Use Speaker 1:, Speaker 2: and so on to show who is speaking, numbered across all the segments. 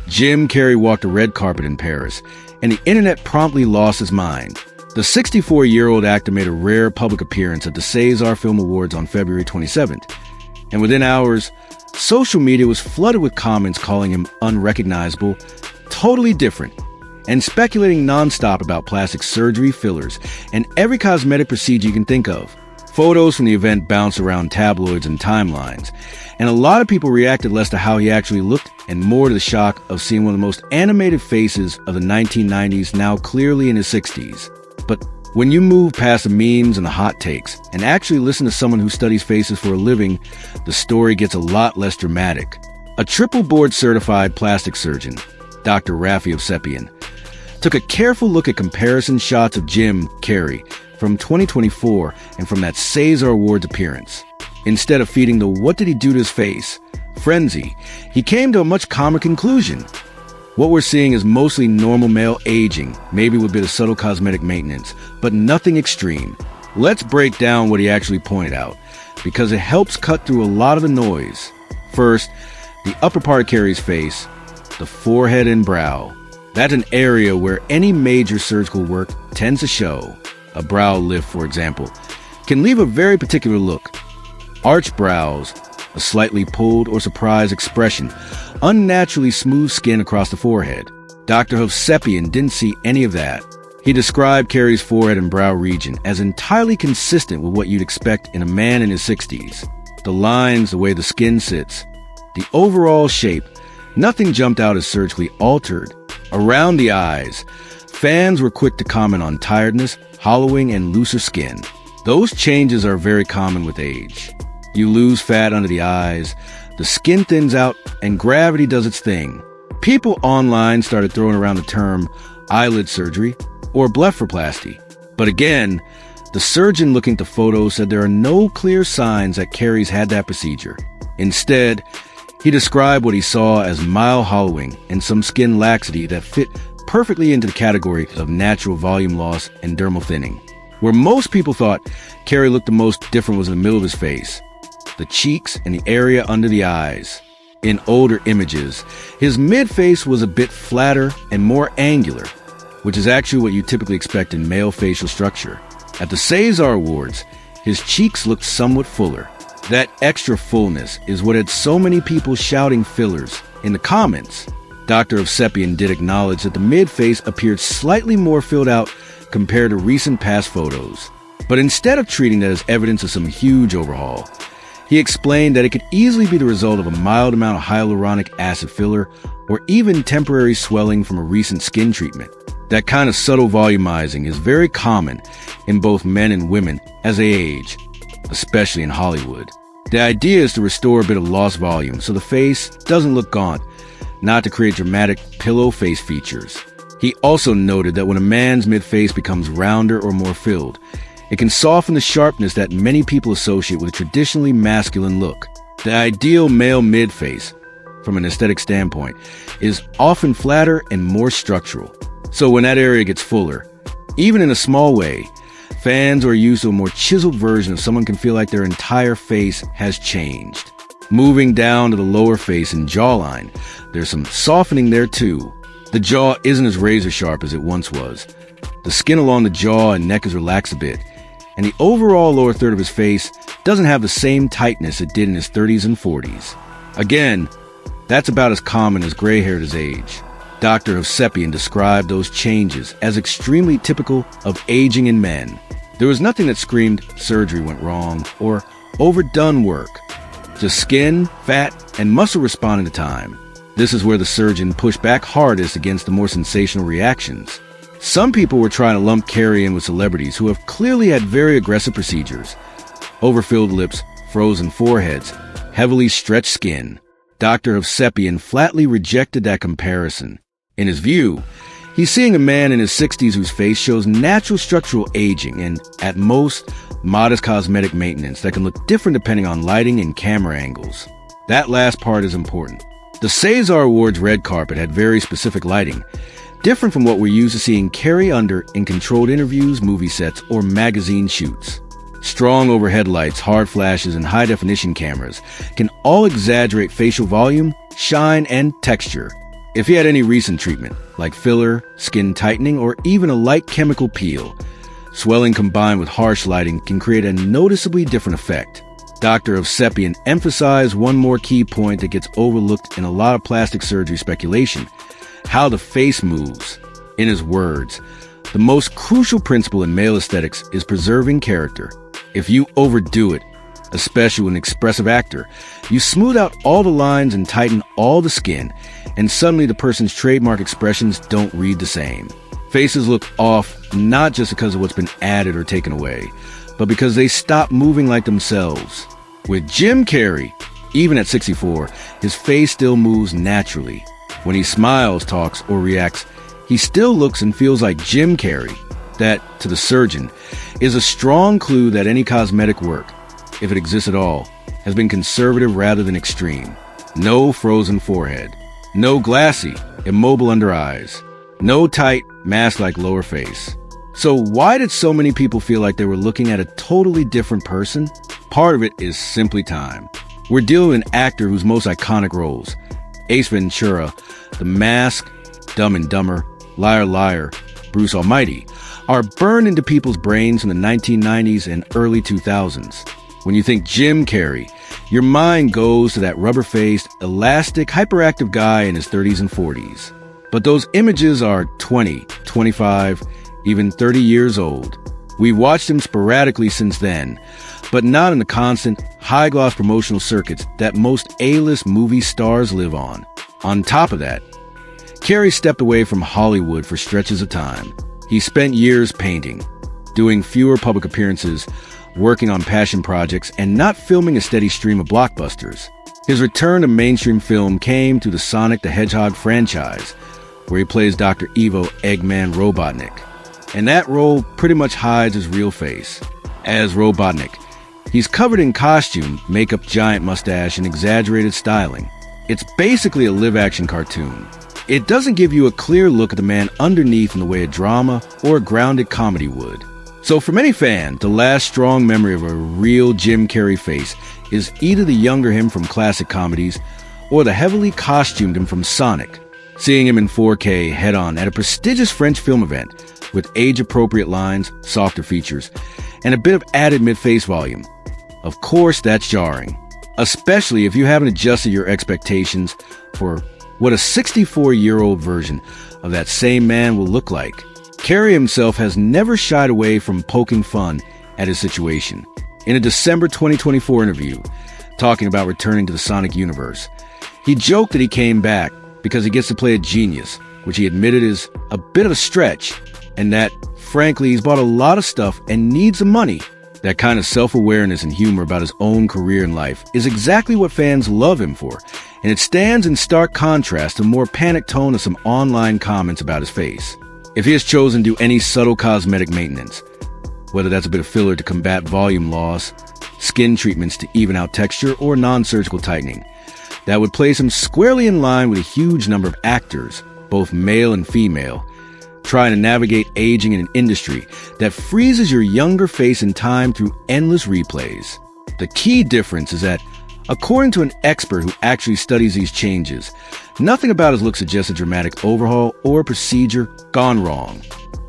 Speaker 1: Jim Carrey walked a red carpet in Paris, and the internet promptly lost his mind. The 64-year-old actor made a rare public appearance at the César Film Awards on February 27th, and within hours, social media was flooded with comments calling him unrecognizable, totally different, and speculating nonstop about plastic surgery, fillers, and every cosmetic procedure you can think of. Photos from the event bounced around tabloids and timelines, and a lot of people reacted less to how he actually looked and more to the shock of seeing one of the most animated faces of the 1990s now clearly in his 60s. But when you move past the memes and the hot takes and actually listen to someone who studies faces for a living, the story gets a lot less dramatic. A triple board certified plastic surgeon, Dr. Rafi Ovsepian, took a careful look at comparison shots of Jim Carrey from 2024 and from that César Awards appearance. Instead of feeding the "what did he do to his face" frenzy, he came to a much calmer conclusion. What we're seeing is mostly normal male aging, maybe with a bit of subtle cosmetic maintenance, but nothing extreme. Let's break down what he actually pointed out, because it helps cut through a lot of the noise. First, the upper part of Carrey's face, the forehead and brow. That's an area where any major surgical work tends to show. A brow lift, for example, can leave a very particular look. Arched brows, a slightly pulled or surprised expression, unnaturally smooth skin across the forehead. Dr. Hovsepian didn't see any of that. He described Carrey's forehead and brow region as entirely consistent with what you'd expect in a man in his 60s. The lines, the way the skin sits, the overall shape, nothing jumped out as surgically altered. Around the eyes, fans were quick to comment on tiredness, hollowing, and looser skin. Those changes are very common with age. You lose fat under the eyes, the skin thins out, and gravity does its thing. People online started throwing around the term eyelid surgery or blepharoplasty. But again, the surgeon looking at the photo said there are no clear signs that Carrey's had that procedure. Instead, he described what he saw as mild hollowing and some skin laxity that fit perfectly into the category of natural volume loss and dermal thinning. Where most people thought Carrey looked the most different was in the middle of his face, the cheeks, and the area under the eyes. In older images, his mid-face was a bit flatter and more angular, which is actually what you typically expect in male facial structure. At the César Awards, his cheeks looked somewhat fuller. That extra fullness is what had so many people shouting fillers. In the comments, Dr. Ovsepian did acknowledge that the mid-face appeared slightly more filled out compared to recent past photos. But instead of treating that as evidence of some huge overhaul, he explained that it could easily be the result of a mild amount of hyaluronic acid filler or even temporary swelling from a recent skin treatment. That kind of subtle volumizing is very common in both men and women as they age, especially in Hollywood. The idea is to restore a bit of lost volume so the face doesn't look gaunt, not to create dramatic pillow face features. He also noted that when a man's mid-face becomes rounder or more filled, it can soften the sharpness that many people associate with a traditionally masculine look. The ideal male mid-face, from an aesthetic standpoint, is often flatter and more structural. So when that area gets fuller, even in a small way, fans are used to a more chiseled version of someone can feel like their entire face has changed. Moving down to the lower face and jawline, there's some softening there too. The jaw isn't as razor sharp as it once was. The skin along the jaw and neck is relaxed a bit, and the overall lower third of his face doesn't have the same tightness it did in his 30s and 40s. Again, that's about as common as gray hair at his age. Dr. Hovsepian described those changes as extremely typical of aging in men. There was nothing that screamed surgery went wrong or overdone work. Just skin, fat, and muscle responding to time. This is where the surgeon pushed back hardest against the more sensational reactions. Some people were trying to lump Carrey in with celebrities who have clearly had very aggressive procedures. Overfilled lips, frozen foreheads, heavily stretched skin. Dr. Hovsepian flatly rejected that comparison. In his view, he's seeing a man in his 60s whose face shows natural structural aging and, at most, modest cosmetic maintenance that can look different depending on lighting and camera angles. That last part is important. The César Awards red carpet had very specific lighting, different from what we're used to seeing Carrey under in controlled interviews, movie sets, or magazine shoots. Strong overhead lights, hard flashes, and high-definition cameras can all exaggerate facial volume, shine, and texture. If he had any recent treatment, like filler, skin tightening, or even a light chemical peel, swelling combined with harsh lighting can create a noticeably different effect. Dr. Ovsepian emphasized one more key point that gets overlooked in a lot of plastic surgery speculation: how the face moves. In his words, the most crucial principle in male aesthetics is preserving character. If you overdo it, especially with an expressive actor, you smooth out all the lines and tighten all the skin, and suddenly the person's trademark expressions don't read the same. Faces look off not just because of what's been added or taken away, but because they stop moving like themselves. With Jim Carrey, even at 64, his face still moves naturally. When he smiles, talks, or reacts, he still looks and feels like Jim Carrey. That, to the surgeon, is a strong clue that any cosmetic work, if it exists at all, has been conservative rather than extreme. No frozen forehead. No glassy, immobile under eyes. No tight, mask-like lower face. So why did so many people feel like they were looking at a totally different person? Part of it is simply time. We're dealing with an actor whose most iconic roles, Ace Ventura, The Mask, Dumb and Dumber, Liar Liar, Bruce Almighty, are burned into people's brains in the 1990s and early 2000s. When you think Jim Carrey, your mind goes to that rubber-faced, elastic, hyperactive guy in his 30s and 40s. But those images are 20, 25, even 30 years old. We've watched him sporadically since then, but not in the constant, high-gloss promotional circuits that most A-list movie stars live on. On top of that, Carrey stepped away from Hollywood for stretches of time. He spent years painting, doing fewer public appearances, working on passion projects, and not filming a steady stream of blockbusters. His return to mainstream film came through the Sonic the Hedgehog franchise, where he plays Dr. Ivo Eggman Robotnik. And that role pretty much hides his real face. As Robotnik, he's covered in costume, makeup, giant mustache, and exaggerated styling. It's basically a live-action cartoon. It doesn't give you a clear look at the man underneath in the way a drama or a grounded comedy would. So for many fans, the last strong memory of a real Jim Carrey face is either the younger him from classic comedies or the heavily costumed him from Sonic. Seeing him in 4K head-on at a prestigious French film event with age-appropriate lines, softer features, and a bit of added mid-face volume. Of course, that's jarring, especially if you haven't adjusted your expectations for what a 64-year-old version of that same man will look like. Carrey himself has never shied away from poking fun at his situation. In a December 2024 interview, talking about returning to the Sonic universe, he joked that he came back because he gets to play a genius, which he admitted is a bit of a stretch, and that, frankly, he's bought a lot of stuff and needs the money. That kind of self-awareness and humor about his own career in life is exactly what fans love him for, and it stands in stark contrast to the more panicked tone of some online comments about his face. If he has chosen to do any subtle cosmetic maintenance, whether that's a bit of filler to combat volume loss, skin treatments to even out texture, or non-surgical tightening, that would place him squarely in line with a huge number of actors, both male and female, trying to navigate aging in an industry that freezes your younger face in time through endless replays. The key difference is that, according to an expert who actually studies these changes, nothing about his look suggests a dramatic overhaul or procedure gone wrong.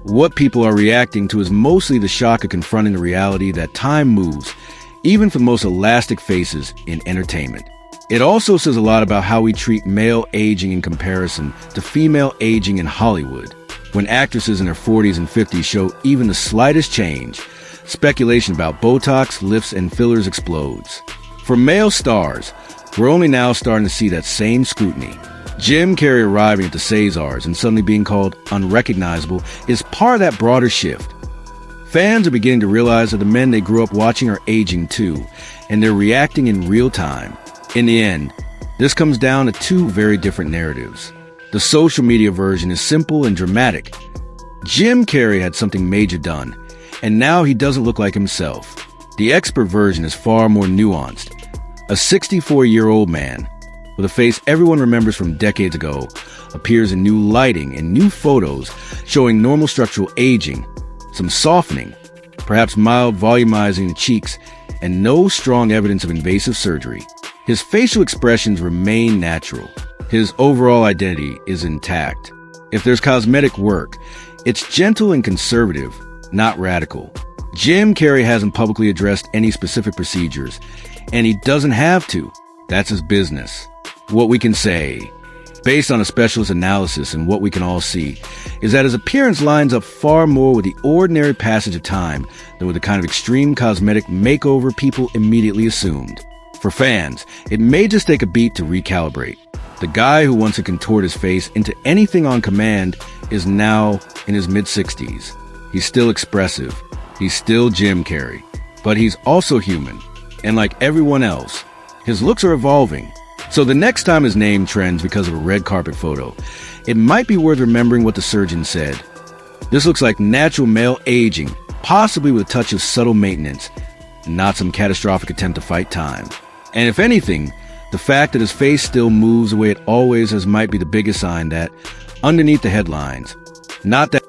Speaker 1: What people are reacting to is mostly the shock of confronting the reality that time moves, even for the most elastic faces in entertainment. It also says a lot about how we treat male aging in comparison to female aging in Hollywood. When actresses in their 40s and 50s show even the slightest change, speculation about Botox, lifts, and fillers explodes. For male stars, we're only now starting to see that same scrutiny. Jim Carrey arriving at the Césars and suddenly being called unrecognizable is part of that broader shift. Fans are beginning to realize that the men they grew up watching are aging too, and they're reacting in real time. In the end, this comes down to two very different narratives. The social media version is simple and dramatic. Jim Carrey had something major done, and now he doesn't look like himself. The expert version is far more nuanced. A 64-year-old man, with a face everyone remembers from decades ago, appears in new lighting and new photos showing normal structural aging, some softening, perhaps mild volumizing the cheeks, and no strong evidence of invasive surgery. His facial expressions remain natural. His overall identity is intact. If there's cosmetic work, it's gentle and conservative, not radical. Jim Carrey hasn't publicly addressed any specific procedures, and he doesn't have to. That's his business. What we can say, based on a specialist analysis and what we can all see, is that his appearance lines up far more with the ordinary passage of time than with the kind of extreme cosmetic makeover people immediately assumed. For fans, it may just take a beat to recalibrate. The guy who wants to contort his face into anything on command is now in his mid-60s. He's still expressive. He's still Jim Carrey. But he's also human. And like everyone else, his looks are evolving. So the next time his name trends because of a red carpet photo, it might be worth remembering what the surgeon said. This looks like natural male aging, possibly with a touch of subtle maintenance, not some catastrophic attempt to fight time. And if anything, the fact that his face still moves the way it always has might be the biggest sign that, underneath the headlines, not that